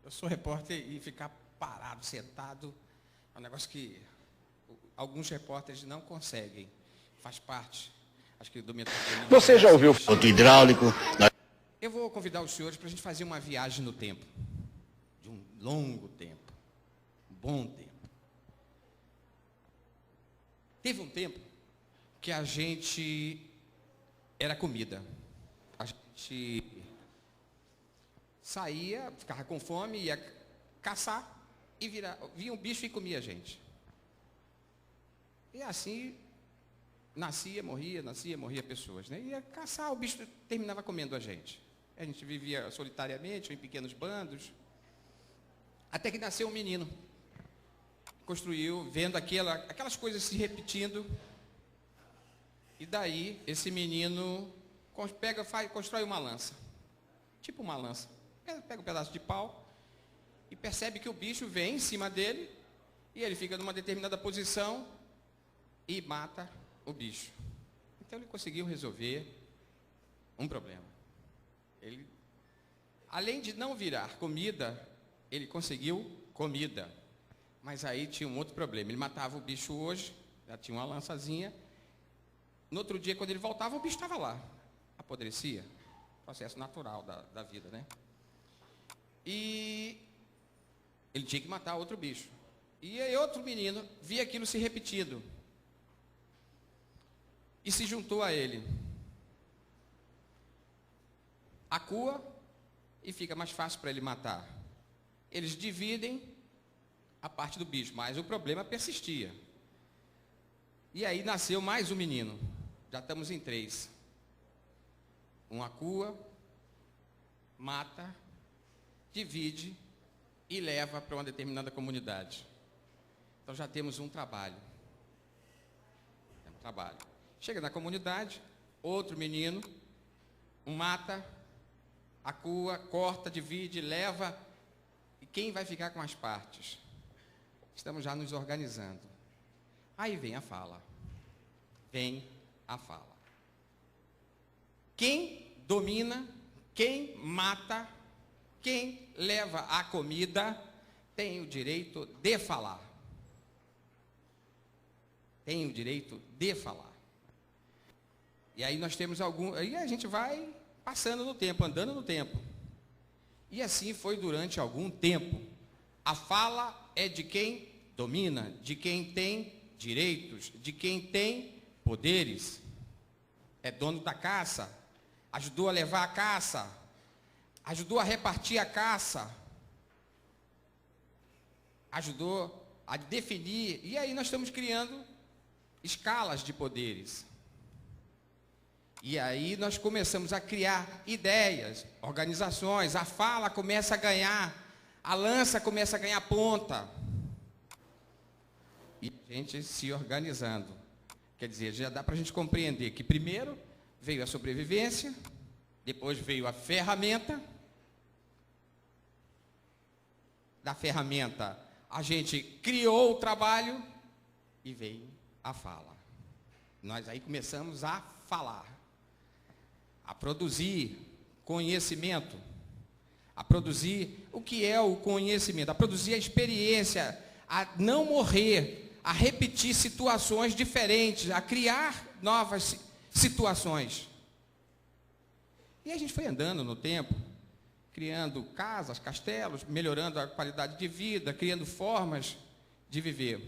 Eu sou repórter e ficar parado, sentado, é um negócio que alguns repórteres não conseguem. Faz parte, acho que do meu trabalho. Você já ouviu ponto hidráulico? Eu vou convidar os senhores para a gente fazer uma viagem no tempo. De um longo tempo. Um bom tempo. Teve um tempo que a gente era comida. A gente saía, ficava com fome, ia caçar e via um bicho e comia a gente. E assim nascia, morria pessoas, né? Ia caçar, o bicho terminava comendo a gente. A gente vivia solitariamente, ou em pequenos bandos. Até que nasceu um menino. Construiu, vendo aquelas coisas se repetindo. E daí, esse menino constrói uma lança. Tipo uma lança. Pega um pedaço de pau e percebe que o bicho vem em cima dele e ele fica numa determinada posição e mata o bicho. Então ele conseguiu resolver um problema. Ele, além de não virar comida, ele conseguiu comida. Mas aí tinha um outro problema. Ele matava o bicho hoje, já tinha uma lançazinha. No outro dia, quando ele voltava, o bicho estava lá. Apodrecia. Processo natural da vida, né? E ele tinha que matar outro bicho. E aí outro menino via aquilo se repetindo. E se juntou a ele. Acua e fica mais fácil para ele matar. Eles dividem a parte do bicho, mas o problema persistia. E aí nasceu mais um menino. Já estamos em 3. Um acua, mata, divide e leva para uma determinada comunidade. Então já temos um trabalho. Chega na comunidade, outro menino, mata, acua, corta, divide, leva. E quem vai ficar com as partes? Estamos já nos organizando. Aí vem a fala. Quem domina, quem mata, quem leva a comida, tem o direito de falar. E aí nós temos aí a gente vai passando no tempo, andando no tempo. E assim foi durante algum tempo. A fala é de quem domina, de quem tem direitos, de quem tem poderes. É dono da caça, ajudou a levar a caça, ajudou a repartir a caça, ajudou a definir. E aí nós estamos criando escalas de poderes. E aí nós começamos a criar ideias, organizações, a fala começa a ganhar, a lança começa a ganhar ponta. E a gente se organizando. Quer dizer, já dá para a gente compreender que primeiro veio a sobrevivência, depois veio a ferramenta. Da ferramenta a gente criou o trabalho e veio a fala. Nós aí começamos a falar, a produzir conhecimento, a produzir o que é o conhecimento, a produzir a experiência, a não morrer, a repetir situações diferentes, a criar novas situações. E a gente foi andando no tempo, criando casas, castelos, melhorando a qualidade de vida, criando formas de viver.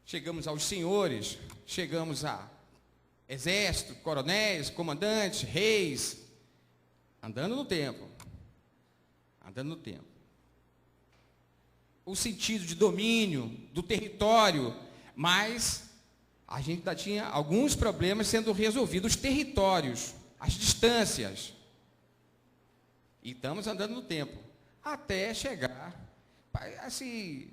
Chegamos aos senhores, chegamos a exército, coronéis, comandantes, reis, andando no tempo. O sentido de domínio do território, mas a gente ainda tinha alguns problemas sendo resolvidos, os territórios, as distâncias. E estamos andando no tempo, até chegar, assim,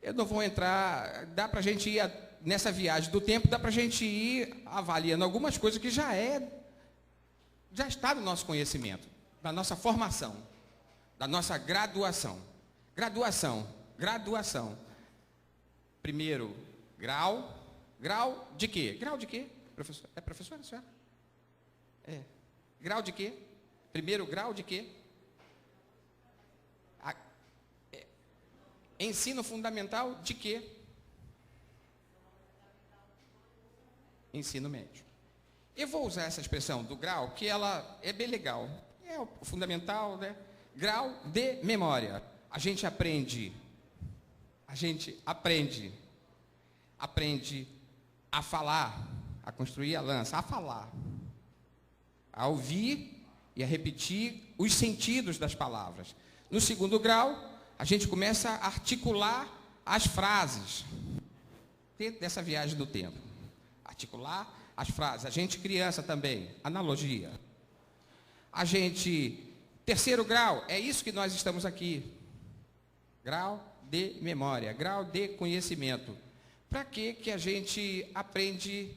eu não vou entrar, dá para a gente ir nessa viagem do tempo, dá para a gente ir avaliando algumas coisas que já está no nosso conhecimento, da nossa formação, da nossa graduação. Graduação. Primeiro grau de quê? Grau de quê? Professor, é professora, senhora? Grau de quê? Primeiro grau de quê? Ensino fundamental de quê? Ensino médio. Eu vou usar essa expressão do grau, que ela é bem legal. É o fundamental, né? Grau de memória. A gente aprende a falar, a construir a lança, a falar, a ouvir e a repetir os sentidos das palavras. No segundo grau, a gente começa a articular as frases, dentro dessa viagem do tempo. Articular as frases. A gente criança também, analogia. Terceiro grau, é isso que nós estamos aqui. Grau de memória, grau de conhecimento. Para que a gente aprende?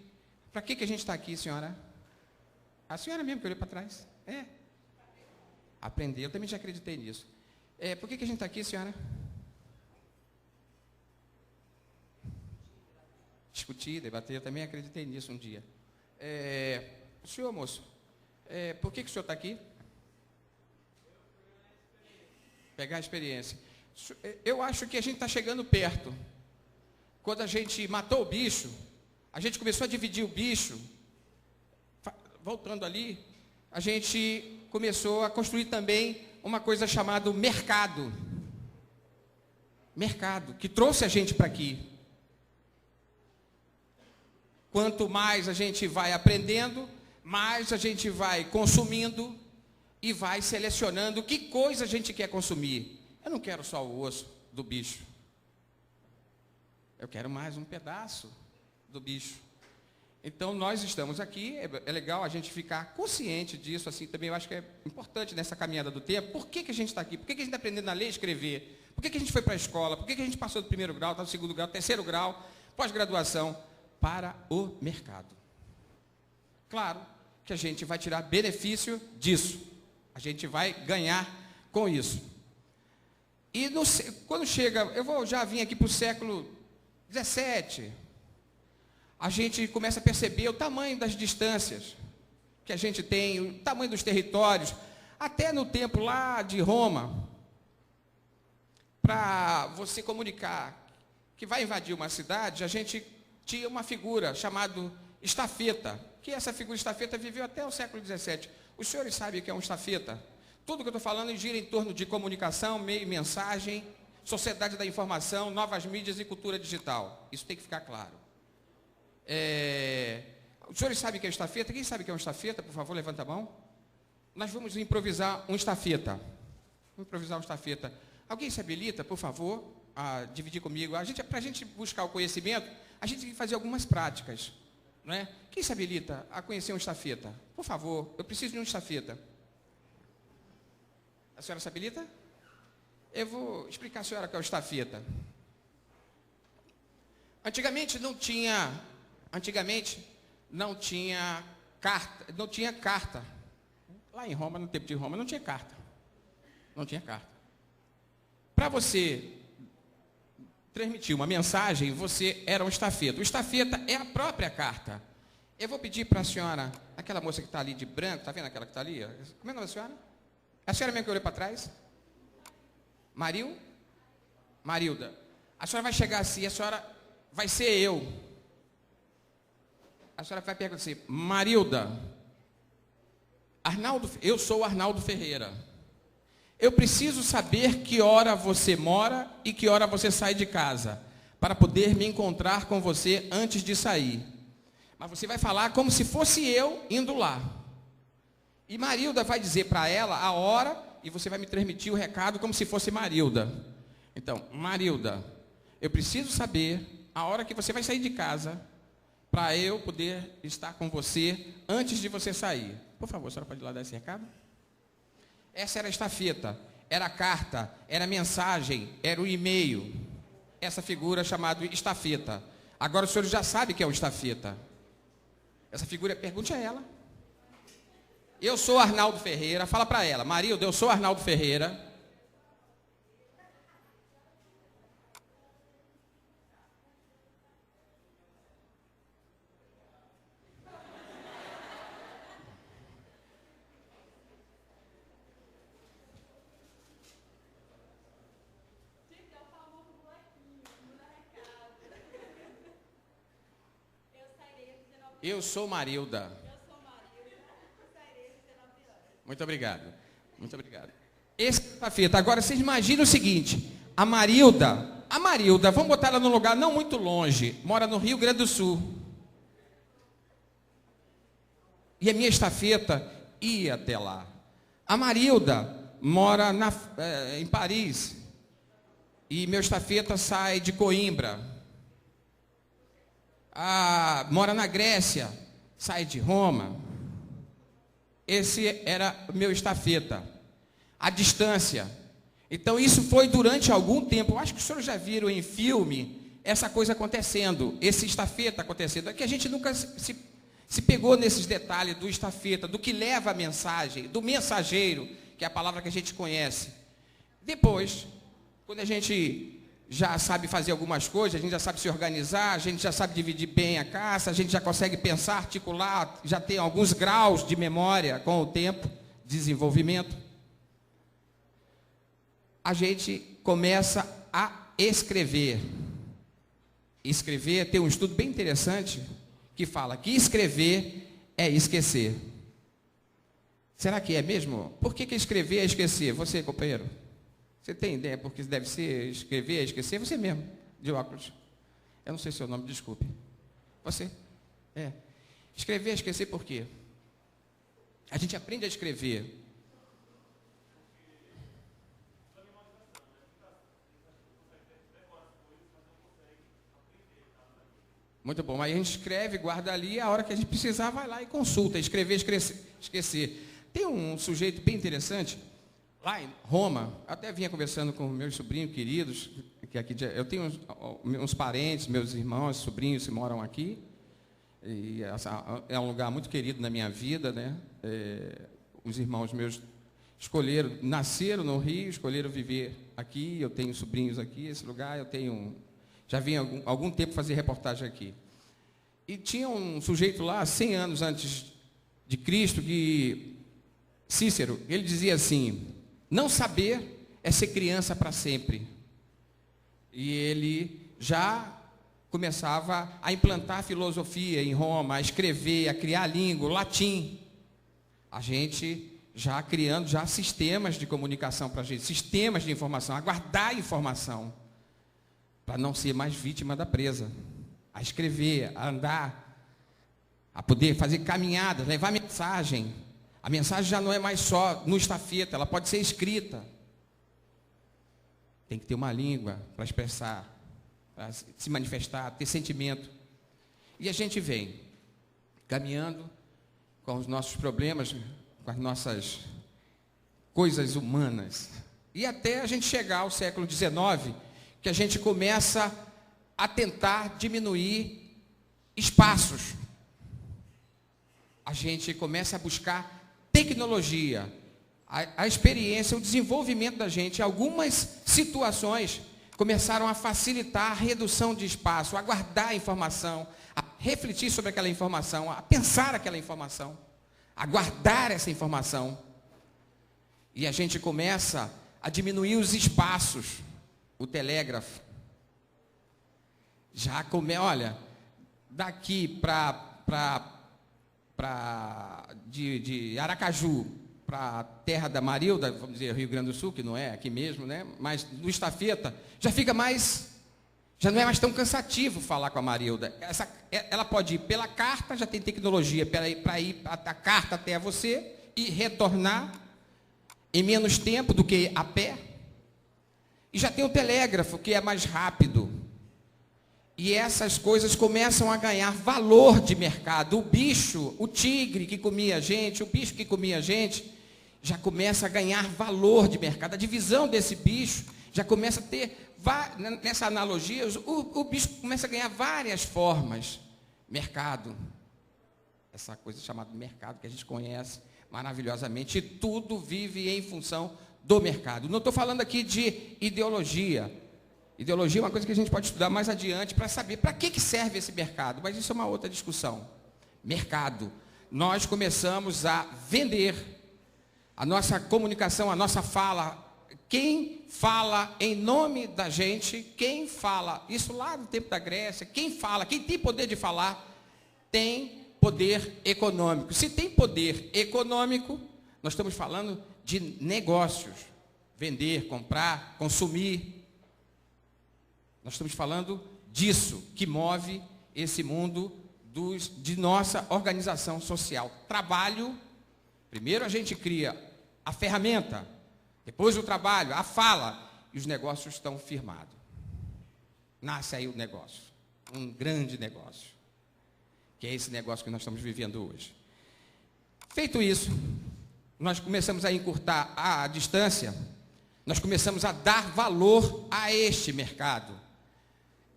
Para que a gente está aqui, senhora? A senhora mesmo que olhou para trás? É. Aprender, eu também já acreditei nisso. Por que a gente está aqui, senhora? Discutir, debater, eu também acreditei nisso um dia. Senhor moço, por que o senhor está aqui? Pegar a experiência. Eu acho que a gente está chegando perto. Quando a gente matou o bicho, a gente começou a dividir o bicho. Voltando ali, a gente começou a construir também uma coisa chamada mercado. Mercado, que trouxe a gente para aqui. Quanto mais a gente vai aprendendo, mais a gente vai consumindo e vai selecionando que coisa a gente quer consumir. Eu não quero só o osso do bicho. Eu quero mais um pedaço do bicho. Então, nós estamos aqui, é legal a gente ficar consciente disso, assim, também eu acho que é importante nessa caminhada do tempo. Por que a gente está aqui? Por que a gente está aprendendo a ler e escrever? Por que a gente foi para a escola? Por que a gente passou do primeiro grau, está no segundo grau, terceiro grau, pós-graduação? Para o mercado. Claro que a gente vai tirar benefício disso. A gente vai ganhar com isso. E quando chega, já vim aqui para o século 17, a gente começa a perceber o tamanho das distâncias que a gente tem, o tamanho dos territórios, até no tempo lá de Roma, para você comunicar que vai invadir uma cidade, a gente tinha uma figura chamada estafeta, que essa figura estafeta viveu até o século 17. Os senhores sabem o que é um estafeta? Tudo que eu estou falando gira em torno de comunicação, meio e mensagem, sociedade da informação, novas mídias e cultura digital. Isso tem que ficar claro. Os senhores sabem o que é estafeta? Quem sabe o que é um estafeta? Por favor, levanta a mão. Nós vamos improvisar um estafeta. Vamos improvisar um estafeta. Alguém se habilita, por favor, a dividir comigo? Para a gente buscar o conhecimento, a gente tem que fazer algumas práticas. Não é? Quem se habilita a conhecer um estafeta? Por favor, eu preciso de um estafeta. A senhora se habilita? Eu vou explicar à senhora o que é o estafeta. Antigamente não tinha carta. Lá em Roma, no tempo de Roma, não tinha carta. Não tinha carta. Para você transmitir uma mensagem, você era um estafeta. O estafeta é a própria carta. Eu vou pedir para a senhora, aquela moça que está ali de branco, está vendo aquela que está ali? Como é o nome da senhora? A senhora mesmo que olhou para trás? Marilda. A senhora vai chegar assim, a senhora vai ser eu. A senhora vai perguntar assim, Marilda, eu sou o Arnaldo Ferreira. Eu preciso saber que hora você mora e que hora você sai de casa, para poder me encontrar com você antes de sair. Mas você vai falar como se fosse eu indo lá. E Marilda vai dizer para ela a hora e você vai me transmitir o recado como se fosse Marilda. Então, Marilda, eu preciso saber a hora que você vai sair de casa para eu poder estar com você antes de você sair. Por favor, a senhora pode ir lá dar esse recado? Essa era a estafeta, era a carta, era a mensagem, era o e-mail. Essa figura chamada estafeta. Agora os senhores já sabem o que é o estafeta. Essa figura, pergunte a ela. Eu sou Arnaldo Ferreira, fala para ela, Marilda, eu sou Arnaldo Ferreira. Eu sou Marilda. Muito obrigado. Muito obrigado. Esse estafeta. Agora, vocês imaginam o seguinte. A Marilda, vamos botar ela num lugar não muito longe. Mora no Rio Grande do Sul. E a minha estafeta ia até lá. A Marilda mora em Paris. E meu estafeta sai de Coimbra. Mora na Grécia. Sai de Roma. Esse era o meu estafeta. A distância. Então isso foi durante algum tempo. Eu acho que os senhores já viram em filme essa coisa acontecendo. Esse estafeta acontecendo. É que a gente nunca se pegou nesses detalhes do estafeta, do que leva a mensagem, do mensageiro, que é a palavra que a gente conhece. Depois, quando a gente já sabe fazer algumas coisas, a gente já sabe se organizar, a gente já sabe dividir bem a caça, a gente já consegue pensar, articular, já tem alguns graus de memória com o tempo, desenvolvimento. A gente começa a escrever. Escrever, tem um estudo bem interessante que fala que escrever é esquecer. Será que é mesmo? Por que escrever é esquecer? Você, companheiro? Você tem ideia porque deve ser escrever é esquecer? Você mesmo, de óculos. Eu não sei seu nome, desculpe. Você? É. Escrever é esquecer por quê? A gente aprende a escrever. Muito bom. Aí a gente escreve, guarda ali, a hora que a gente precisar, vai lá e consulta. Escrever, esquecer. Tem um sujeito bem interessante, lá em Roma, até vinha conversando com meus sobrinhos queridos, que aqui eu tenho uns parentes, meus irmãos, sobrinhos que moram aqui, e é um lugar muito querido na minha vida, né? Os irmãos meus nasceram no Rio, escolheram viver aqui, eu tenho sobrinhos aqui, esse lugar, já vim há algum tempo fazer reportagem aqui. E tinha um sujeito lá, 100 anos antes de Cristo, que Cícero, ele dizia assim: não saber é ser criança para sempre. E ele já começava a implantar filosofia em Roma, a escrever, a criar língua, latim. A gente já criando sistemas de comunicação para a gente, sistemas de informação, a guardar informação, para não ser mais vítima da presa, a escrever, a andar, a poder fazer caminhadas, levar mensagem. A mensagem já não é mais só no estafeta, ela pode ser escrita. Tem que ter uma língua para expressar, para se manifestar, ter sentimento. E a gente vem caminhando com os nossos problemas, com as nossas coisas humanas. E até a gente chegar ao século XIX, que a gente começa a tentar diminuir espaços. A gente começa a buscar tecnologia, a experiência, o desenvolvimento da gente. Algumas situações começaram a facilitar a redução de espaço, a guardar a informação, a refletir sobre aquela informação, a pensar aquela informação, a guardar essa informação. E a gente começa a diminuir os espaços. O telégrafo. Olha, daqui de Aracaju para a terra da Marilda, vamos dizer Rio Grande do Sul, que não é aqui mesmo, né? Mas no estafeta, já não é mais tão cansativo falar com a Marilda. Ela pode ir pela carta, já tem tecnologia para ir a carta até você e retornar em menos tempo do que a pé. E já tem o telégrafo, que é mais rápido. E essas coisas começam a ganhar valor de mercado. O bicho, o tigre que comia a gente, o bicho que comia a gente, já começa a ganhar valor de mercado. A divisão desse bicho já começa a ter, nessa analogia, o bicho começa a ganhar várias formas. Mercado. Essa coisa chamada mercado que a gente conhece maravilhosamente. E tudo vive em função do mercado. Não estou falando aqui de ideologia. Ideologia é uma coisa que a gente pode estudar mais adiante para saber para que serve esse mercado, mas isso é uma outra discussão. Mercado. Nós começamos a vender a nossa comunicação, a nossa fala. Quem fala em nome da gente, quem fala, isso lá no tempo da Grécia, quem tem poder de falar, tem poder econômico. Se tem poder econômico, nós estamos falando de negócios. Vender, comprar, consumir. Nós estamos falando disso, que move esse mundo de nossa organização social. Trabalho, primeiro a gente cria a ferramenta, depois o trabalho, a fala, e os negócios estão firmados. Nasce aí o negócio, um grande negócio, que é esse negócio que nós estamos vivendo hoje. Feito isso, nós começamos a encurtar a distância, nós começamos a dar valor a este mercado.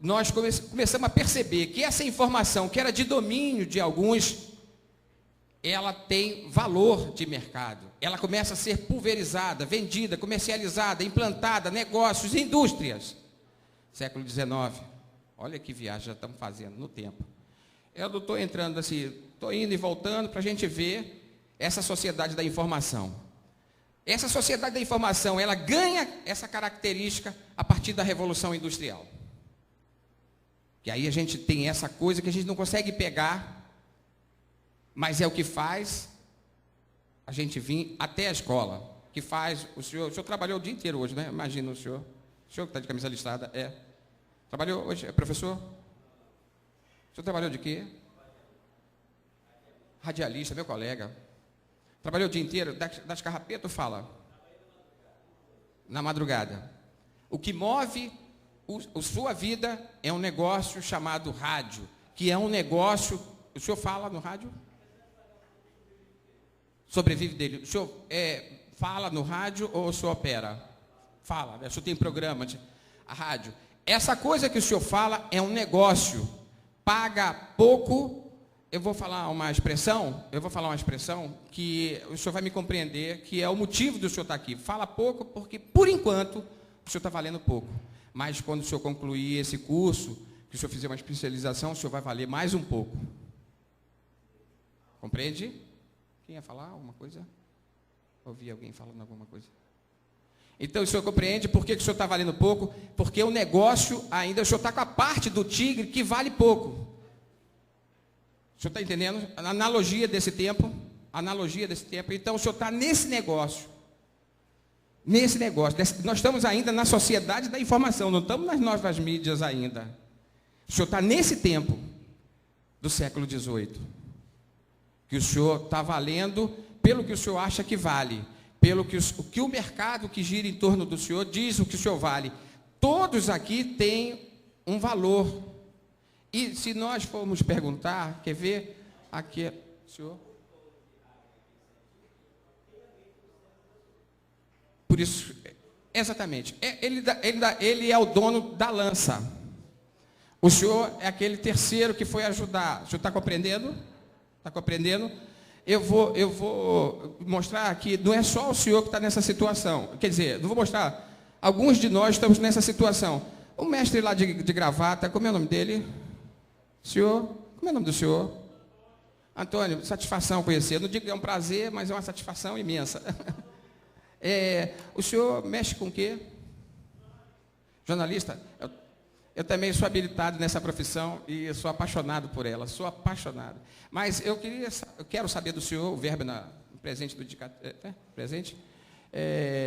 Nós começamos a perceber que essa informação, que era de domínio de alguns, ela tem valor de mercado. Ela começa a ser pulverizada, vendida, comercializada, implantada, negócios, indústrias. Século XIX. Olha que viagem já estamos fazendo no tempo. Eu não estou entrando assim, estou indo e voltando para a gente ver essa sociedade da informação. Essa sociedade da informação, ela ganha essa característica a partir da Revolução Industrial. Que aí a gente tem essa coisa que a gente não consegue pegar, mas é o que faz a gente vir até a escola. Que faz o senhor trabalhou o dia inteiro hoje, né? Imagina o senhor que está de camisa listrada, trabalhou hoje, é professor? O senhor trabalhou de quê? Radialista, meu colega. Trabalhou o dia inteiro, das carrapetas, fala? Na madrugada. O que move sua vida é um negócio chamado rádio, que é um negócio... O senhor fala no rádio? Sobrevive dele. O senhor fala no rádio ou o senhor opera? Fala, o senhor tem programa a rádio. Essa coisa que o senhor fala é um negócio. Paga pouco. Eu vou falar uma expressão que o senhor vai me compreender, que é o motivo do senhor estar aqui. Fala pouco porque, por enquanto, o senhor está valendo pouco. Mas quando o senhor concluir esse curso, que o senhor fizer uma especialização, o senhor vai valer mais um pouco. Compreende? Quem ia falar alguma coisa? Ouvi alguém falando alguma coisa? Então, o senhor compreende por que o senhor está valendo pouco? Porque o negócio ainda, o senhor está com a parte do tigre que vale pouco. O senhor está entendendo? A analogia desse tempo. Então, o senhor está nesse negócio. Nós estamos ainda na sociedade da informação, não estamos nas novas mídias ainda. O senhor está nesse tempo do século XVIII. Que o senhor está valendo pelo que o senhor acha que vale. Pelo que o mercado que gira em torno do senhor diz o que o senhor vale. Todos aqui têm um valor. E se nós formos perguntar, quer ver aqui, senhor? Por isso, exatamente, ele é o dono da lança. O senhor é aquele terceiro que foi ajudar. O senhor está compreendendo? Está compreendendo? Eu vou mostrar que não é só o senhor que está nessa situação. Quer dizer, não vou mostrar. Alguns de nós estamos nessa situação. O mestre lá de gravata, como é o nome dele? Senhor, como é o nome do senhor? Antônio, satisfação conhecer. Não digo que é um prazer, mas é uma satisfação imensa. O senhor mexe com o quê? Jornalista? Eu também sou habilitado nessa profissão e eu sou apaixonado por ela. Sou apaixonado. Mas eu quero saber do senhor, o verbo presente do indicativo. Presente?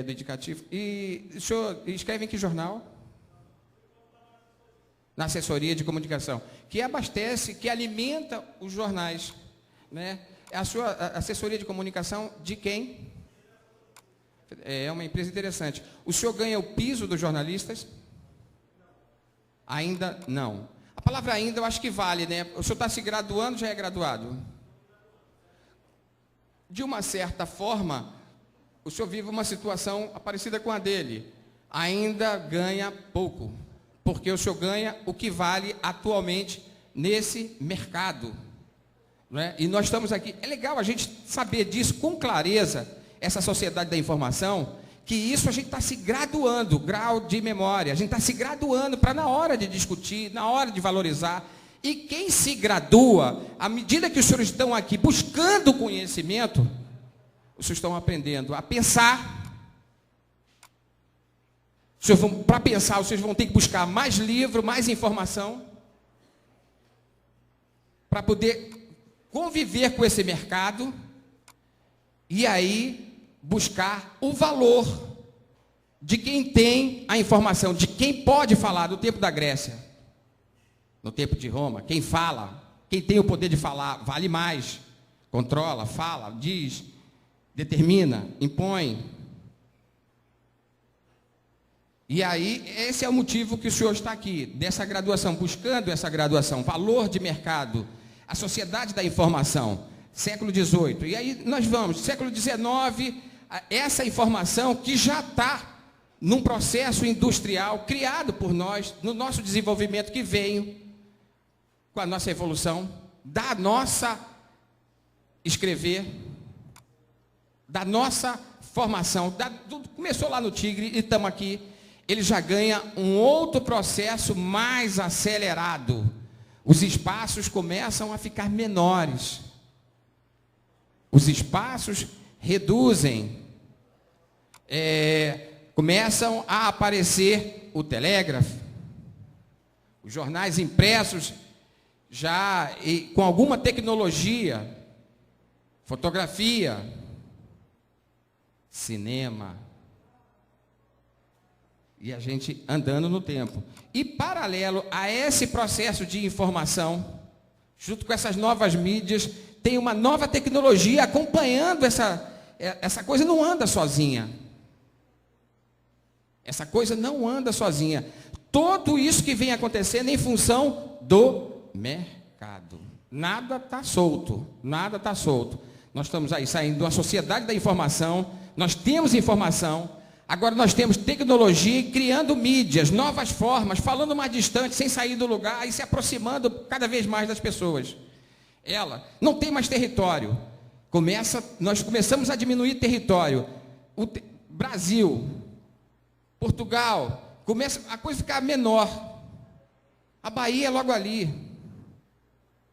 Do indicativo. E o senhor escreve em que jornal? Na assessoria de comunicação, que abastece, que alimenta os jornais, né? A sua assessoria de comunicação de quem? É uma empresa interessante. O senhor ganha o piso dos jornalistas? Ainda não. A palavra ainda eu acho que vale, né? O senhor está se graduando, já é graduado? De uma certa forma, o senhor vive uma situação parecida com a dele. Ainda ganha pouco. Porque o senhor ganha o que vale atualmente nesse mercado. Não é? E nós estamos aqui. É legal a gente saber disso com clareza, essa sociedade da informação, que isso a gente está se graduando, grau de memória, a gente está se graduando para na hora de discutir, na hora de valorizar. E quem se gradua, à medida que os senhores estão aqui buscando conhecimento, os senhores estão aprendendo a pensar. Para pensar, vocês vão ter que buscar mais livro, mais informação, para poder conviver com esse mercado e aí buscar o valor de quem tem a informação, de quem pode falar no tempo da Grécia, no tempo de Roma. Quem fala, quem tem o poder de falar, vale mais, controla, fala, diz, determina, impõe. E aí, esse é o motivo que o senhor está aqui, dessa graduação, buscando essa graduação, valor de mercado, a sociedade da informação, século XVIII. E aí nós vamos, século XIX, essa informação que já está num processo industrial criado por nós, no nosso desenvolvimento que veio com a nossa evolução, da nossa escrever, da nossa formação, começou lá no Tigre e estamos aqui. Ele já ganha um outro processo mais acelerado. Os espaços começam a ficar menores. Os espaços reduzem. Começam a aparecer o telégrafo, os jornais impressos, já com alguma tecnologia, fotografia, cinema. E a gente andando no tempo. E paralelo a esse processo de informação, junto com essas novas mídias, tem uma nova tecnologia acompanhando essa coisa, não anda sozinha. Essa coisa não anda sozinha. Tudo isso que vem acontecendo em função do mercado. Nada está solto, nada está solto. Nós estamos aí saindo de uma sociedade da informação, nós temos informação. Agora nós temos tecnologia e criando mídias, novas formas, falando mais distante, sem sair do lugar e se aproximando cada vez mais das pessoas. Ela não tem mais território. Nós começamos a diminuir território. Brasil, Portugal, começa a coisa ficar menor. A Bahia é logo ali.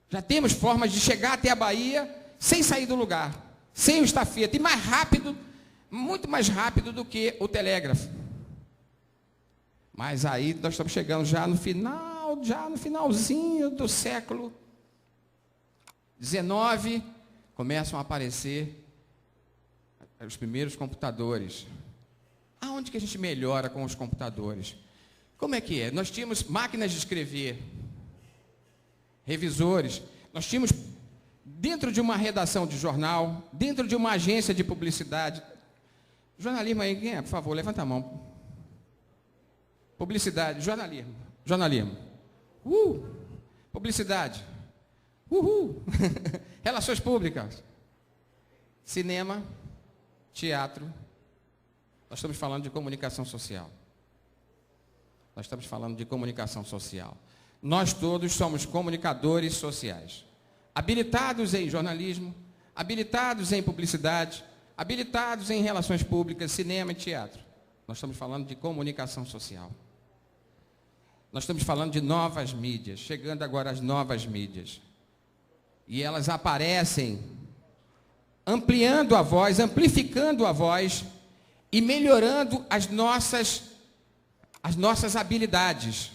Já temos formas de chegar até a Bahia sem sair do lugar, sem o estafeta, e mais rápido, muito mais rápido do que o telégrafo. Mas aí nós estamos chegando já no finalzinho do século XIX, começam a aparecer os primeiros computadores. Aonde que a gente melhora com os computadores? Como é que é? Nós tínhamos máquinas de escrever, revisores, nós tínhamos dentro de uma redação de jornal, dentro de uma agência de publicidade. Jornalismo aí, quem é? Por favor, levanta a mão. Publicidade, jornalismo. Publicidade. Relações públicas. Cinema, teatro. Nós estamos falando de comunicação social. Nós todos somos comunicadores sociais. Habilitados em jornalismo, habilitados em publicidade, habilitados em relações públicas, cinema e teatro. Nós estamos falando de comunicação social. Nós estamos falando de novas mídias, chegando agora às novas mídias. E elas aparecem ampliando a voz, amplificando a voz e melhorando as nossas habilidades.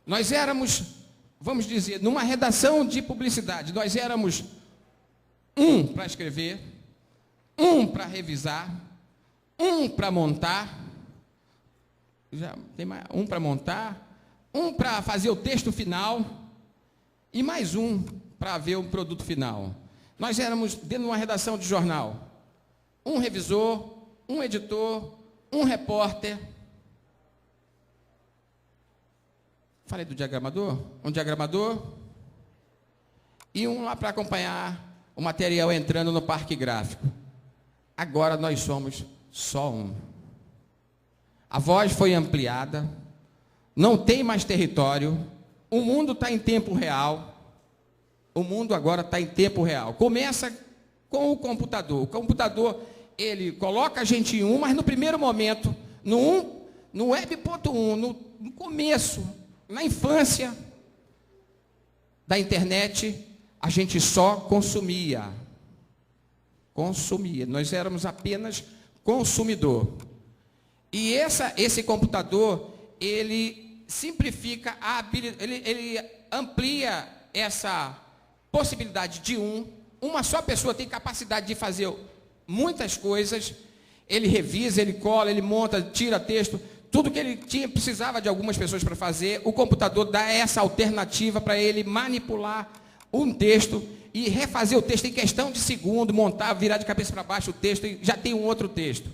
Nós éramos, vamos dizer, numa redação de publicidade, nós éramos um para escrever, um para revisar, um para montar, um para montar, um para fazer o texto final e mais um para ver o produto final. Nós éramos, dentro de uma redação de jornal, um revisor, um editor, um repórter. Falei do diagramador? Um diagramador e um lá para acompanhar o material entrando no parque gráfico. Agora nós somos só um. A voz foi ampliada, não tem mais território, o mundo está em tempo real. O mundo agora está em tempo real. Começa com o computador. O computador, ele coloca a gente em um, mas no primeiro momento, no web.1, no começo, na infância da internet, a gente só consumia. Nós éramos apenas consumidor. E esse computador, ele simplifica, ele amplia essa possibilidade de uma só pessoa tem capacidade de fazer muitas coisas. Ele revisa, ele cola, ele monta, tira texto, tudo que ele precisava de algumas pessoas para fazer. O computador dá essa alternativa para ele manipular um texto e refazer o texto em questão de segundo, montar, virar de cabeça para baixo o texto e já tem um outro texto.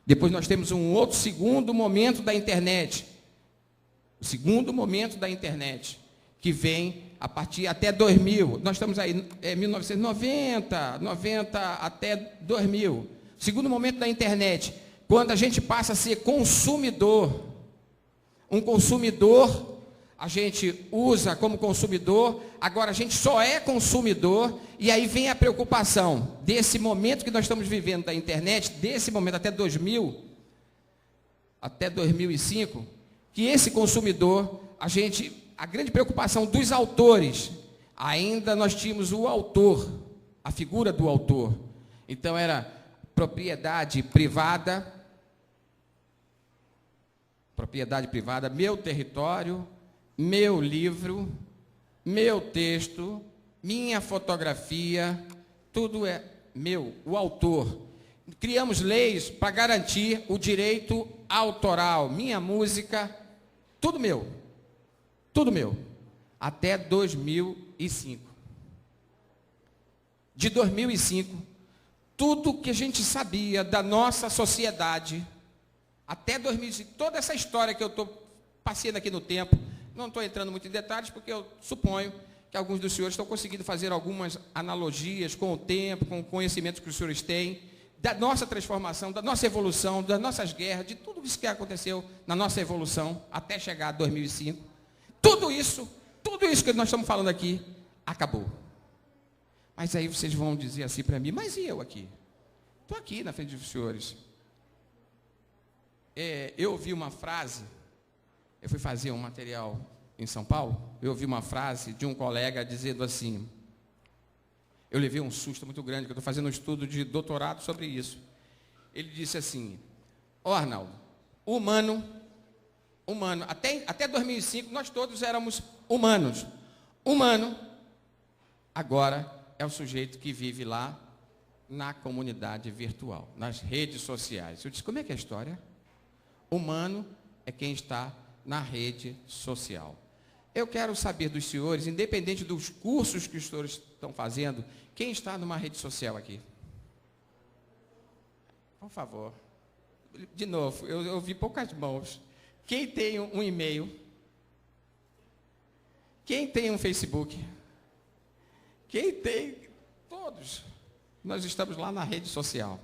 Depois nós temos um outro segundo momento da internet. O segundo momento da internet, que vem a partir até 2000. Nós estamos aí, 1990, 90 até 2000. Segundo momento da internet, quando a gente passa a ser consumidor. Um consumidor, a gente usa como consumidor, agora a gente só é consumidor, e aí vem a preocupação desse momento que nós estamos vivendo da internet, desse momento até 2000, até 2005, que esse consumidor, a grande preocupação dos autores, ainda nós tínhamos o autor, a figura do autor. Então era propriedade privada, meu território, meu livro, meu texto, minha fotografia, tudo é meu, o autor. Criamos leis para garantir o direito autoral, minha música, tudo meu, até 2005. De 2005, tudo que a gente sabia da nossa sociedade, até 2005, toda essa história que eu estou passeando aqui no tempo, não estou entrando muito em detalhes, porque eu suponho que alguns dos senhores estão conseguindo fazer algumas analogias com o tempo, com o conhecimento que os senhores têm, da nossa transformação, da nossa evolução, das nossas guerras, de tudo isso que aconteceu na nossa evolução, até chegar a 2005. Tudo isso que nós estamos falando aqui, acabou. Mas aí vocês vão dizer assim para mim, mas e eu aqui? Estou aqui na frente dos senhores. Eu ouvi uma frase, eu fui fazer um material em São Paulo, eu ouvi uma frase de um colega dizendo assim, eu levei um susto muito grande, que eu estou fazendo um estudo de doutorado sobre isso. Ele disse assim, Arnaldo, humano, até 2005 nós todos éramos humanos. Humano, agora é o sujeito que vive lá na comunidade virtual, nas redes sociais. Eu disse, como é que é a história? Humano é quem está na rede social. Eu quero saber dos senhores, independente dos cursos que os senhores estão fazendo, quem está numa rede social aqui? Por favor. De novo, eu vi poucas mãos. Quem tem um e-mail? Quem tem um Facebook? Quem tem? Todos. Nós estamos lá na rede social.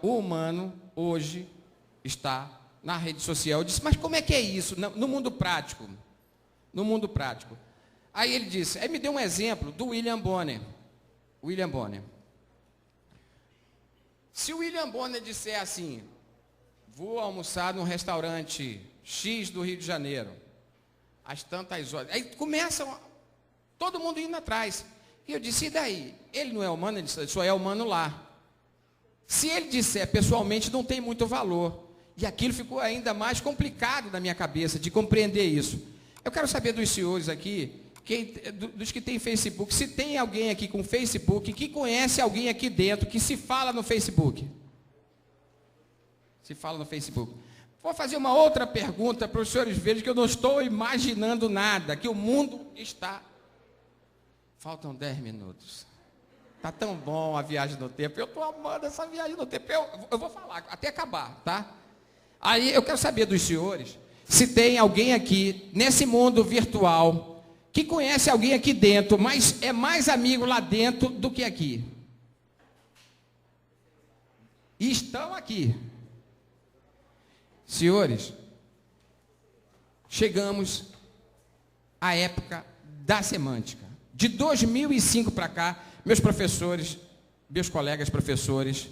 O humano, hoje, está na rede social. Eu disse, mas como é que é isso? No mundo prático. No mundo prático. Aí ele disse, me deu um exemplo do William Bonner. William Bonner. Se o William Bonner disser assim, vou almoçar num restaurante X do Rio de Janeiro, às tantas horas, aí começam todo mundo indo atrás. E eu disse, e daí? Ele não é humano? Ele disse, só é humano lá. Se ele disser pessoalmente, não tem muito valor. E aquilo ficou ainda mais complicado na minha cabeça, de compreender isso. Eu quero saber dos senhores aqui, dos que têm Facebook, se tem alguém aqui com Facebook, que conhece alguém aqui dentro, que se fala no Facebook. Se fala no Facebook. Vou fazer uma outra pergunta para os senhores verem que eu não estou imaginando nada, que o mundo está... Faltam 10 minutos. Está tão bom a viagem no tempo, eu estou amando essa viagem no tempo. Eu vou falar até acabar, tá? Aí eu quero saber dos senhores, se tem alguém aqui, nesse mundo virtual, que conhece alguém aqui dentro, mas é mais amigo lá dentro do que aqui. E estão aqui. Senhores, chegamos à época da semântica. De 2005 para cá, meus professores, meus colegas professores,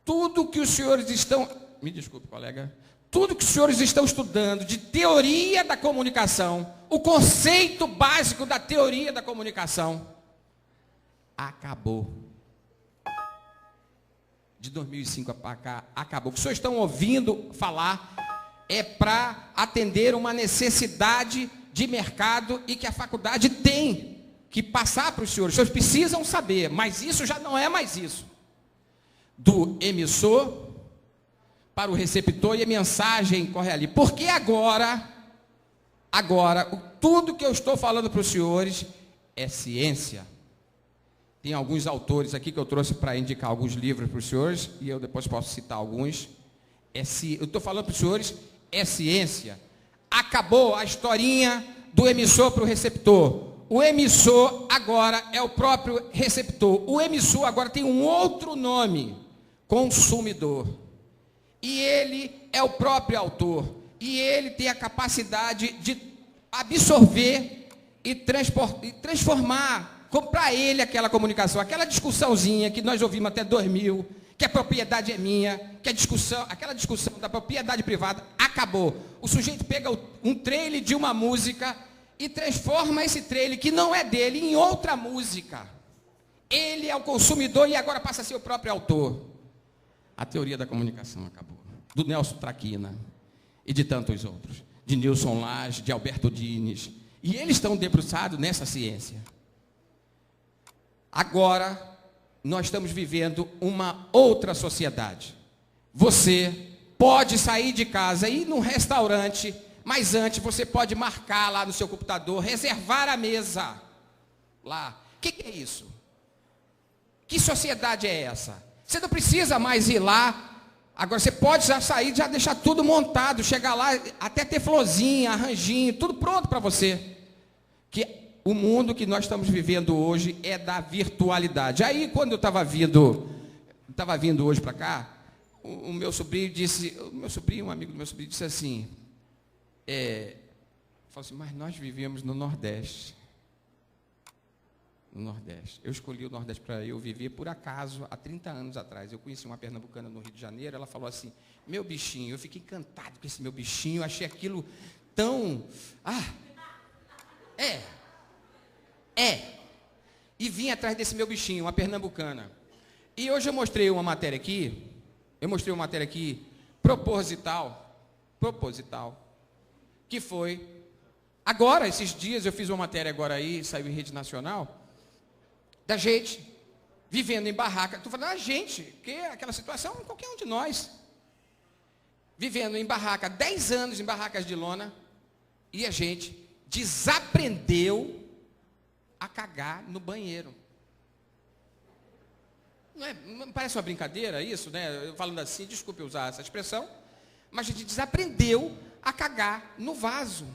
tudo que os senhores estão... Me desculpe, colega. Tudo que os senhores estão estudando de teoria da comunicação, o conceito básico da teoria da comunicação, acabou. De 2005 para cá, acabou. O que os senhores estão ouvindo falar é para atender uma necessidade de mercado e que a faculdade tem. que passar para os senhores precisam saber, mas isso já não é mais isso. Do emissor para o receptor e a mensagem corre ali. Porque agora, tudo que eu estou falando para os senhores é ciência. Tem alguns autores aqui que eu trouxe para indicar alguns livros para os senhores, e eu depois posso citar alguns. Eu estou falando para os senhores, é ciência. Acabou a historinha do emissor para o receptor. O emissor agora é o próprio receptor. O emissor agora tem um outro nome, consumidor. E ele é o próprio autor. E ele tem a capacidade de absorver e transformar para ele aquela comunicação, aquela discussãozinha que nós ouvimos até 2000, que a propriedade é minha, que aquela discussão da propriedade privada acabou. O sujeito pega um trailer de uma música e transforma esse trailer que não é dele em outra música. Ele é o consumidor e agora passa a ser o próprio autor. A teoria da comunicação acabou. Do Nelson Traquina e de tantos outros. De Nilson Lage, de Alberto Dines. E eles estão debruçados nessa ciência. Agora, nós estamos vivendo uma outra sociedade. Você pode sair de casa e ir num restaurante, mas antes você pode marcar lá no seu computador, reservar a mesa lá. O que é isso? Que sociedade é essa? Você não precisa mais ir lá. Agora você pode já sair, já deixar tudo montado, chegar lá, até ter florzinha, arranjinho, tudo pronto para você. Que o mundo que nós estamos vivendo hoje é da virtualidade. Aí, quando eu estava vindo hoje para cá, o meu sobrinho disse, um amigo do meu sobrinho disse assim, falou assim, mas nós vivíamos no Nordeste. No Nordeste. Eu escolhi o Nordeste para eu viver por acaso, há 30 anos atrás. Eu conheci uma pernambucana no Rio de Janeiro, ela falou assim, meu bichinho, eu fiquei encantado com esse meu bichinho, achei aquilo tão... E vim atrás desse meu bichinho, uma pernambucana. E hoje eu mostrei uma matéria aqui, proposital, que foi, agora, esses dias, eu fiz uma matéria agora aí, saiu em rede nacional, da gente vivendo em barraca. Estou falando, gente, que aquela situação, qualquer um de nós, vivendo em barraca, 10 anos em barracas de lona, e a gente desaprendeu a cagar no banheiro. Não parece uma brincadeira isso, né? Eu falando assim, desculpe usar essa expressão, mas a gente desaprendeu a cagar no vaso.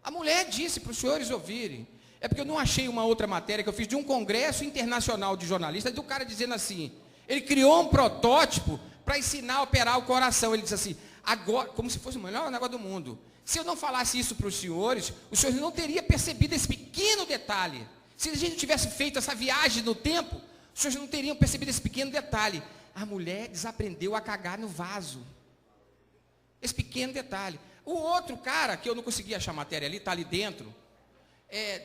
A mulher disse para os senhores ouvirem, é porque eu não achei uma outra matéria que eu fiz de um congresso internacional de jornalistas, do cara dizendo assim, ele criou um protótipo para ensinar a operar o coração. Ele disse assim, agora, como se fosse o melhor negócio do mundo. Se eu não falasse isso para os senhores não teriam percebido esse pequeno detalhe. Se a gente tivesse feito essa viagem no tempo, os senhores não teriam percebido esse pequeno detalhe. A mulher desaprendeu a cagar no vaso. Esse pequeno detalhe. O outro cara, que eu não consegui achar a matéria ali, está ali dentro,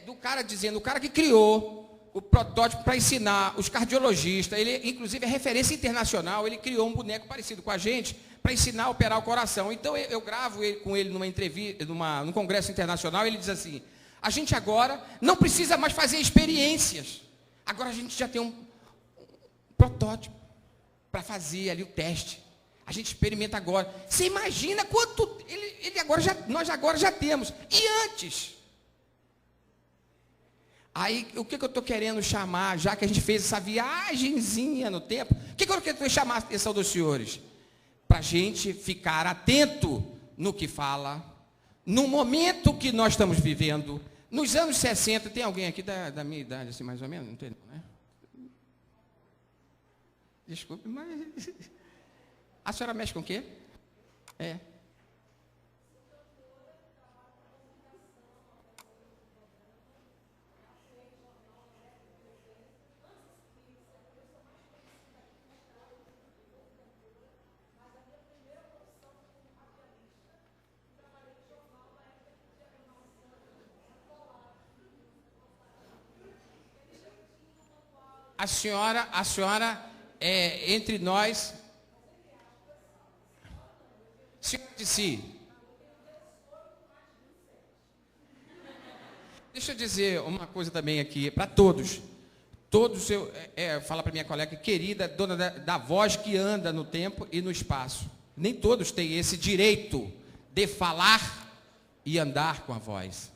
do cara dizendo, o cara que criou o protótipo para ensinar os cardiologistas, ele inclusive é referência internacional, ele criou um boneco parecido com a gente, para ensinar a operar o coração. Então eu gravo com ele numa entrevista, num congresso internacional, ele diz assim, a gente agora não precisa mais fazer experiências, agora a gente já tem um protótipo para fazer ali o teste. A gente experimenta agora. Você imagina quanto nós agora já temos. E antes? Aí, o que eu estou querendo chamar, já que a gente fez essa viagenzinha no tempo, o que eu quero chamar a atenção dos senhores? Para a gente ficar atento no que fala, no momento que nós estamos vivendo. Nos anos 60, tem alguém aqui da minha idade, assim, mais ou menos? Não tem, não, né? Desculpe, mas... A senhora mexe com o quê? A senhora entre nós... Senhora de si. Deixa eu dizer uma coisa também aqui, para todos. Todos, eu falo para minha colega querida, dona da voz que anda no tempo e no espaço. Nem todos têm esse direito de falar e andar com a voz.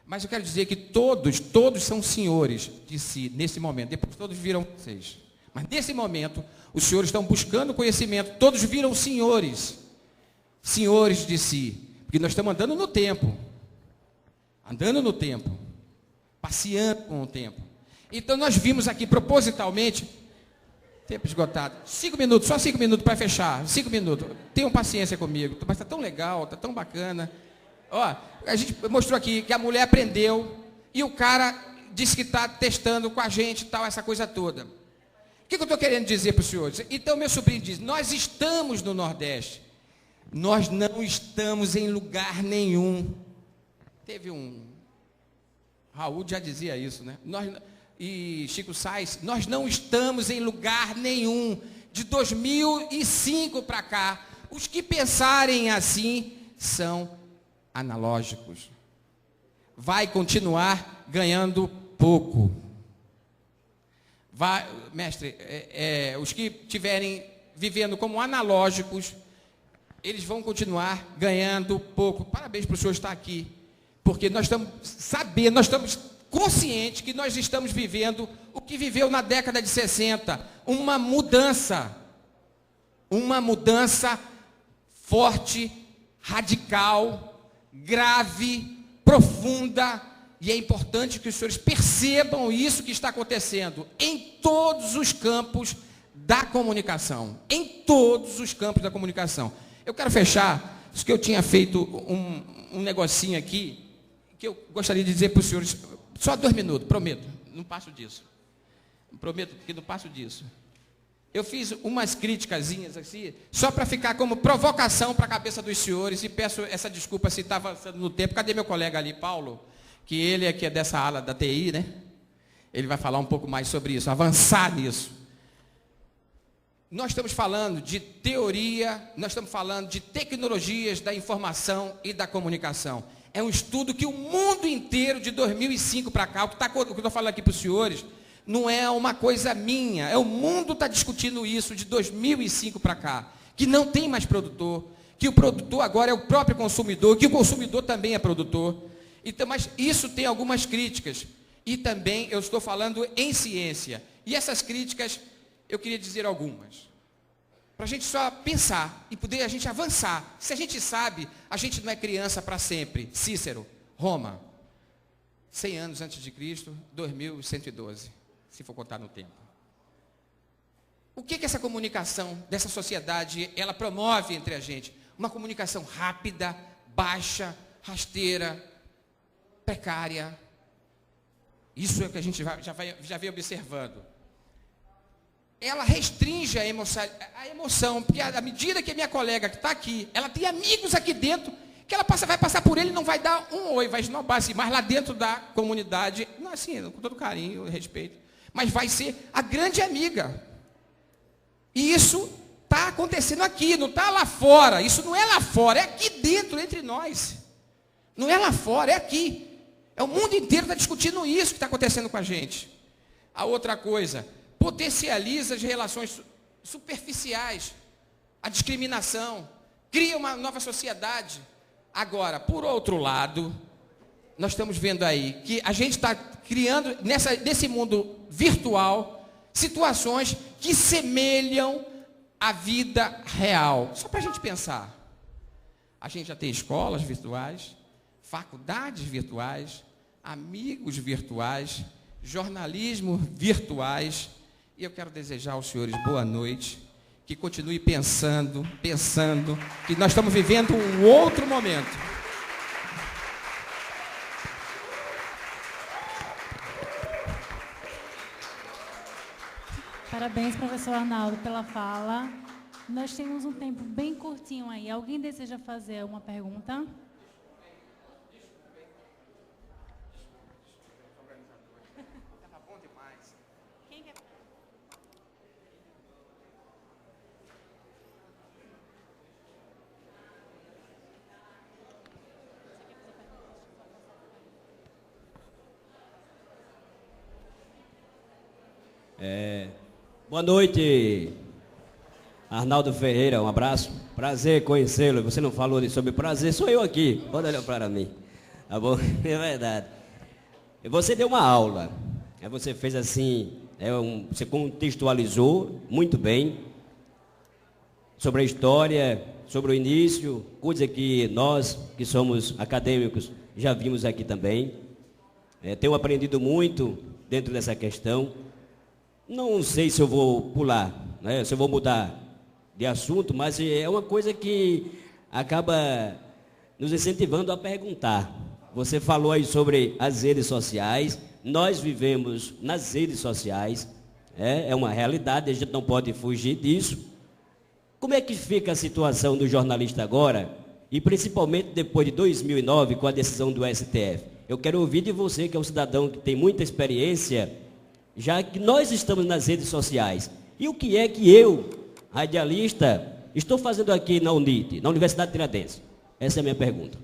Mas eu quero dizer que todos são senhores de si, nesse momento. Depois todos viram vocês. Mas nesse momento, os senhores estão buscando conhecimento. Todos viram senhores. Senhores de si. Porque nós estamos andando no tempo. Andando no tempo. Passeando com o tempo. Então nós vimos aqui propositalmente, tempo esgotado, 5 minutos, só 5 minutos para fechar, 5 minutos, tenham paciência comigo, mas está tão legal, está tão bacana. Ó, a gente mostrou aqui que a mulher aprendeu e o cara disse que está testando com a gente tal, essa coisa toda. O que eu estou querendo dizer para os senhores? Então meu sobrinho diz, nós estamos no Nordeste, nós não estamos em lugar nenhum. Teve Raul já dizia isso, né? E Chico Sainz, nós não estamos em lugar nenhum. De 2005 para cá, os que pensarem assim são analógicos. Vai continuar ganhando pouco. Mestre, os que estiverem vivendo como analógicos, eles vão continuar ganhando pouco. Parabéns para o senhor estar aqui, porque nós estamos sabendo, nós estamos consciente que nós estamos vivendo o que viveu na década de 60, uma mudança forte, radical, grave, profunda, e é importante que os senhores percebam isso que está acontecendo em todos os campos da comunicação, em todos os campos da comunicação. Eu quero fechar, isso que eu tinha feito um negocinho aqui, que eu gostaria de dizer para os senhores. Só 2 minutos, prometo, não passo disso. Prometo que não passo disso. Eu fiz umas criticazinhas assim, só para ficar como provocação para a cabeça dos senhores, e peço essa desculpa se está avançando no tempo. Cadê meu colega ali, Paulo? Que ele é que é dessa ala da TI, né? Ele vai falar um pouco mais sobre isso, avançar nisso. Nós estamos falando de teoria, nós estamos falando de tecnologias da informação e da comunicação. É um estudo que o mundo inteiro, de 2005 para cá, o que eu estou falando aqui para os senhores, não é uma coisa minha, o mundo está discutindo isso de 2005 para cá, que não tem mais produtor, que o produtor agora é o próprio consumidor, que o consumidor também é produtor. Então, mas isso tem algumas críticas, e também eu estou falando em ciência, e essas críticas eu queria dizer algumas. Para a gente só pensar e poder a gente avançar. Se a gente sabe, a gente não é criança para sempre. Cícero, Roma, 100 anos antes de Cristo, 2112, se for contar no tempo. O que essa comunicação dessa sociedade, ela promove entre a gente? Uma comunicação rápida, baixa, rasteira, precária. Isso é o que a gente já vem observando. Ela restringe a emoção, porque à medida que a minha colega que está aqui, ela tem amigos aqui dentro, que ela vai passar por ele e não vai dar um oi, vai esnobar assim, mas lá dentro da comunidade, não, assim, com todo carinho e respeito, mas vai ser a grande amiga. E isso está acontecendo aqui, não está lá fora, isso não é lá fora, é aqui dentro, entre nós. Não é lá fora, é aqui. É o mundo inteiro está discutindo isso que está acontecendo com a gente. A outra coisa, potencializa as relações superficiais, a discriminação, cria uma nova sociedade. Agora, por outro lado, nós estamos vendo aí que a gente está criando, nesse mundo virtual, situações que semelham a vida real. Só para a gente pensar. A gente já tem escolas virtuais, faculdades virtuais, amigos virtuais, jornalismo virtuais. E eu quero desejar aos senhores boa noite, que continue pensando, que nós estamos vivendo um outro momento. Parabéns, professor Arnaldo, pela fala. Nós temos um tempo bem curtinho aí. Alguém deseja fazer uma pergunta? Boa noite, Arnaldo Ferreira, um abraço. Prazer conhecê-lo. Você não falou sobre prazer, sou eu aqui. Pode olhar para mim. Tá bom? É verdade. Você deu uma aula. Você fez assim, você contextualizou muito bem sobre a história, sobre o início, coisa que nós, que somos acadêmicos, já vimos aqui também. Tenho aprendido muito dentro dessa questão. Não sei se eu vou pular, né? Se eu vou mudar de assunto, mas é uma coisa que acaba nos incentivando a perguntar. Você falou aí sobre as redes sociais. Nós vivemos nas redes sociais. É uma realidade, a gente não pode fugir disso. Como é que fica a situação do jornalista agora, e principalmente depois de 2009, com a decisão do STF? Eu quero ouvir de você, que é um cidadão que tem muita experiência, já que nós estamos nas redes sociais. E o que é que eu, radialista, estou fazendo aqui na UNIT, na Universidade Tiradentes? Essa é a minha pergunta.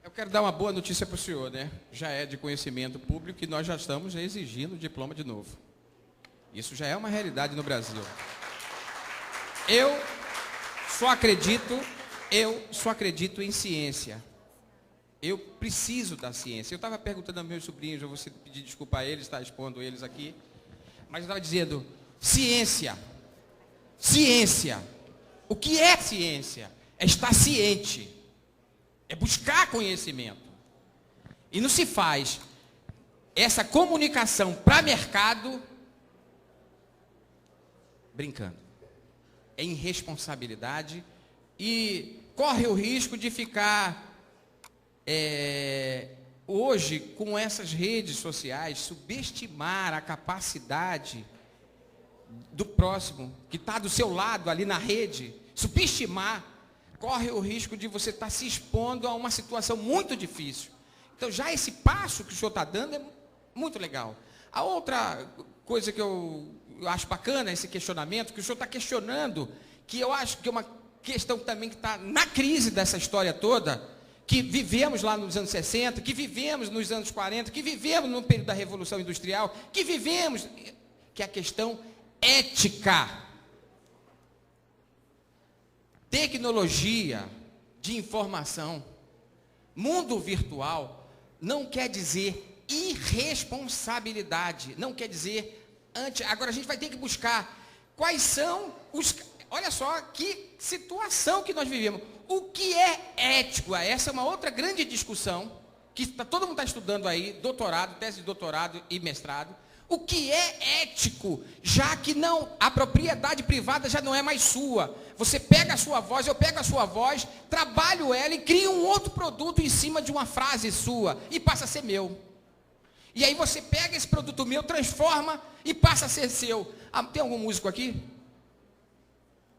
Eu quero dar uma boa notícia para o senhor, né? Já é de conhecimento público que nós já estamos exigindo o diploma de novo. Isso já é uma realidade no Brasil. Eu só acredito em ciência. Eu preciso da ciência. Eu estava perguntando aos meus sobrinhos, eu vou pedir desculpa a eles, está expondo eles aqui, mas eu estava dizendo, ciência. O que é ciência? É estar ciente. É buscar conhecimento. E não se faz essa comunicação para mercado brincando. É irresponsabilidade e corre o risco de ficar hoje com essas redes sociais subestimar a capacidade do próximo que está do seu lado ali na rede, subestimar, corre o risco de você estar se expondo a uma situação muito difícil. Então já esse passo que o senhor está dando é muito legal. A outra coisa que eu acho bacana, esse questionamento, que o senhor está questionando, que eu acho que é uma questão também que está na crise dessa história toda, que vivemos lá nos anos 60, que vivemos nos anos 40, que vivemos no período da Revolução Industrial, que vivemos, que é a questão ética. Tecnologia de informação, mundo virtual, não quer dizer irresponsabilidade, não quer dizer agora a gente vai ter que buscar quais são os... Olha só que situação que nós vivemos. O que é ético? Essa é uma outra grande discussão, que todo mundo está estudando aí, doutorado, tese de doutorado e mestrado. O que é ético? Já que a propriedade privada já não é mais sua. Você pega a sua voz, eu pego a sua voz, trabalho ela e crio um outro produto em cima de uma frase sua e passa a ser meu. E aí você pega esse produto meu, transforma e passa a ser seu. Tem algum músico aqui?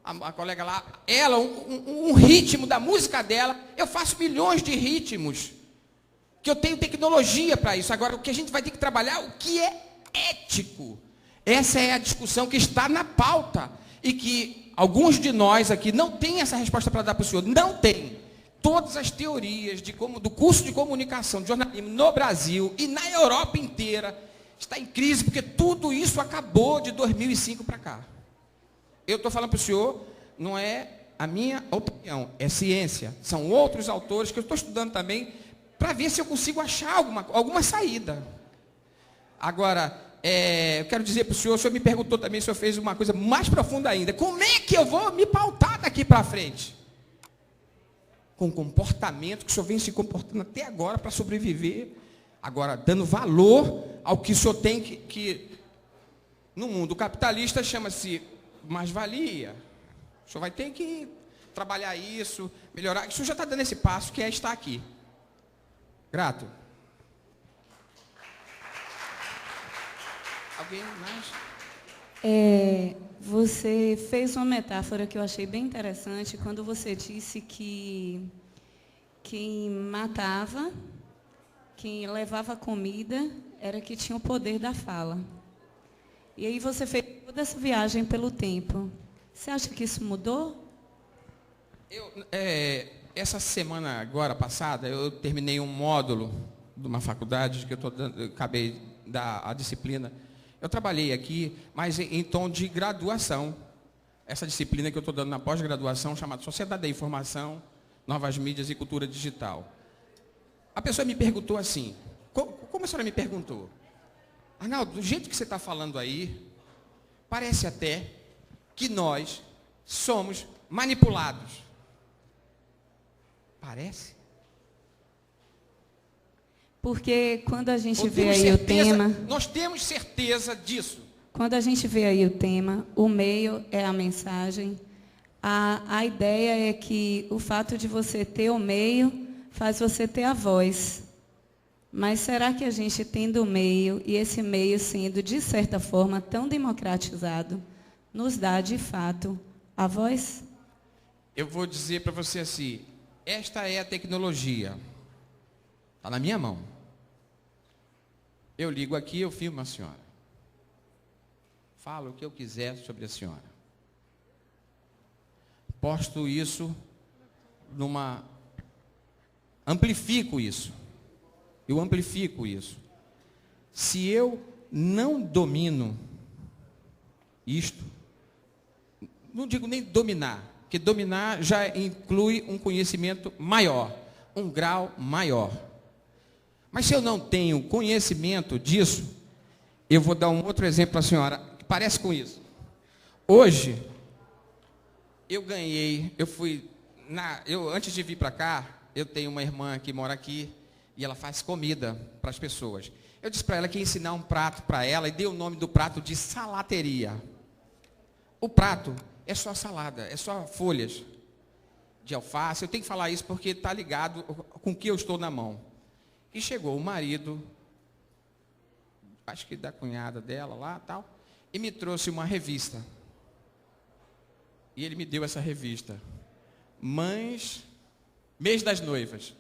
A colega lá, ela, um ritmo da música dela, eu faço milhões de ritmos, que eu tenho tecnologia para isso. Agora, o que a gente vai ter que trabalhar, o que é ético? Essa é a discussão que está na pauta, e que alguns de nós aqui não têm essa resposta para dar para o senhor. Não tem. Todas as teorias do curso de comunicação, de jornalismo no Brasil e na Europa inteira, está em crise, porque tudo isso acabou de 2005 para cá. Eu estou falando para o senhor, não é a minha opinião, é ciência. São outros autores que eu estou estudando também, para ver se eu consigo achar alguma saída. Agora, eu quero dizer para o senhor me perguntou também, o senhor fez uma coisa mais profunda ainda. Como é que eu vou me pautar daqui para frente? Com o comportamento que o senhor vem se comportando até agora para sobreviver. Agora, dando valor ao que o senhor tem que no mundo capitalista chama-se mais-valia. O senhor vai ter que trabalhar isso, melhorar. O senhor já está dando esse passo, que é estar aqui. Grato. Alguém mais? Você fez uma metáfora que eu achei bem interessante, quando você disse que quem matava, quem levava comida, era que tinha o poder da fala. E aí você fez toda essa viagem pelo tempo. Você acha que isso mudou? Essa semana agora passada, eu terminei um módulo de uma faculdade que eu acabei da disciplina Eu trabalhei aqui, mas em tom de graduação. Essa disciplina que eu estou dando na pós-graduação, chamada Sociedade da Informação, Novas Mídias e Cultura Digital. A pessoa me perguntou assim, como a senhora me perguntou? Arnaldo, do jeito que você está falando aí, parece até que nós somos manipulados. Parece? Porque quando a gente Ou vê temos aí o tema, nós temos certeza disso. quando a gente vê aí o tema, o meio é a mensagem. A ideia é que o fato de você ter o meio faz você ter a voz. Mas será que a gente tendo o meio, e esse meio sendo, de certa forma, tão democratizado, nos dá, de fato, a voz? Eu vou dizer para você assim, esta é a tecnologia. Está na minha mão. Eu ligo aqui, eu filmo a senhora. Falo o que eu quiser sobre a senhora. Posto isso amplifico isso. Eu amplifico isso. Se eu não domino isto, não digo nem dominar, porque dominar já inclui um conhecimento maior, um grau maior. Mas se eu não tenho conhecimento disso, eu vou dar um outro exemplo para a senhora, que parece com isso. Hoje, antes de vir para cá, eu tenho uma irmã que mora aqui, e ela faz comida para as pessoas. Eu disse para ela que ia ensinar um prato para ela, e dei o nome do prato de salateria. O prato é só salada, é só folhas de alface. Eu tenho que falar isso porque está ligado com o que eu estou na mão. E chegou o marido, acho que da cunhada dela lá, tal, e me trouxe uma revista. E ele me deu essa revista. Mês das Noivas.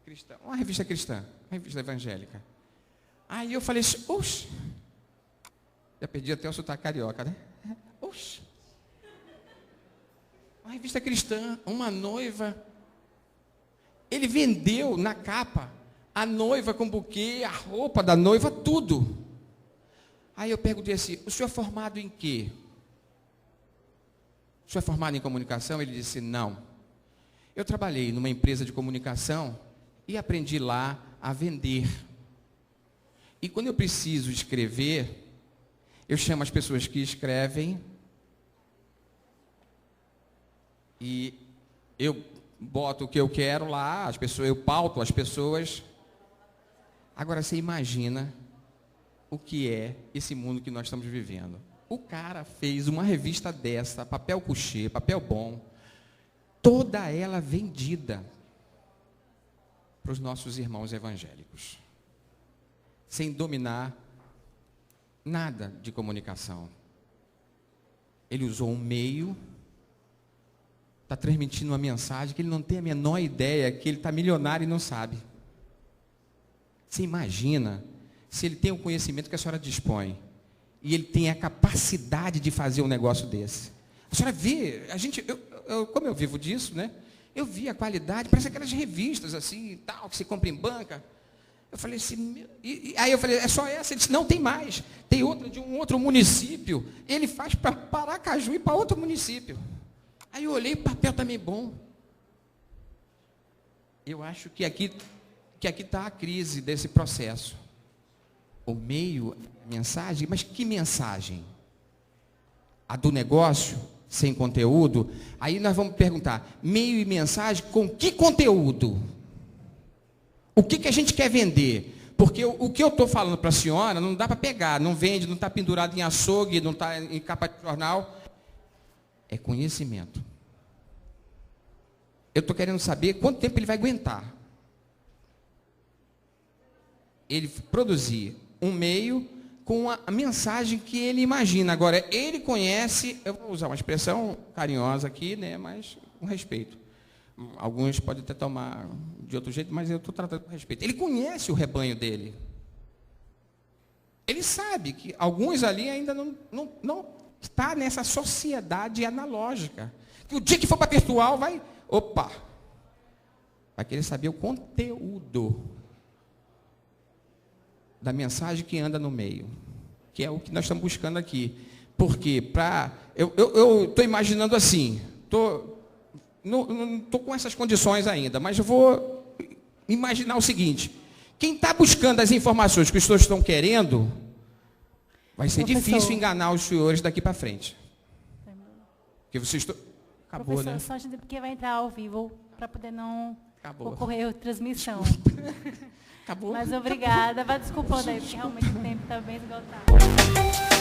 Cristã, uma revista cristã, uma revista evangélica. Aí eu falei assim, oxe, já perdi até o sotaque carioca, né? Oxe, uma revista cristã, uma noiva. Ele vendeu na capa a noiva com buquê, a roupa da noiva, tudo. Aí eu perguntei assim, o senhor é formado em quê? O senhor é formado em comunicação? Ele disse, não. Eu trabalhei numa empresa de comunicação e aprendi lá a vender. E quando eu preciso escrever, eu chamo as pessoas que escrevem e eu boto o que eu quero lá, eu pauto as pessoas. Agora você imagina o que é esse mundo que nós estamos vivendo. O cara fez uma revista dessa, papel couché, papel bom, toda ela vendida para os nossos irmãos evangélicos, sem dominar nada de comunicação. Ele usou um meio, está transmitindo uma mensagem que ele não tem a menor ideia, que ele está milionário e não sabe. Você imagina se ele tem o conhecimento que a senhora dispõe, e ele tem a capacidade de fazer um negócio desse. A senhora vê, como eu vivo disso, né? Eu vi a qualidade, parece aquelas revistas assim, tal, que se compra em banca. Eu falei assim, aí eu falei, é só essa? Ele disse, não, tem mais. Tem outra de um outro município. Ele faz para Paracaju e para outro município. Aí eu olhei, o papel também bom. Eu acho que aqui está a crise desse processo. O meio, a mensagem, mas que mensagem? A do negócio? Sem conteúdo, aí nós vamos perguntar, meio e mensagem com que conteúdo? O que a gente quer vender? Porque o que eu estou falando para a senhora não dá para pegar, não vende, não está pendurado em açougue, não está em capa de jornal. É conhecimento. Eu estou querendo saber quanto tempo ele vai aguentar. Ele produzir um meio com a mensagem que ele imagina. Agora, ele conhece, eu vou usar uma expressão carinhosa aqui, né, mas com respeito. Alguns podem até tomar de outro jeito, mas eu estou tratando com respeito. Ele conhece o rebanho dele. Ele sabe que alguns ali ainda não está nessa sociedade analógica. Que o dia que for para virtual, vai querer saber o conteúdo da mensagem que anda no meio. que é o que nós estamos buscando aqui. Porque eu estou imaginando assim, não estou com essas condições ainda, mas eu vou imaginar o seguinte: quem está buscando as informações que os senhores estão querendo, vai ser difícil enganar os senhores daqui para frente. Porque vocês estão... Acabou, professor, né? só gente porque vai entrar ao vivo para poder não ocorrer transmissão. Acabou. Mas obrigada. Vai desculpando aí, porque realmente o tempo está bem esgotado.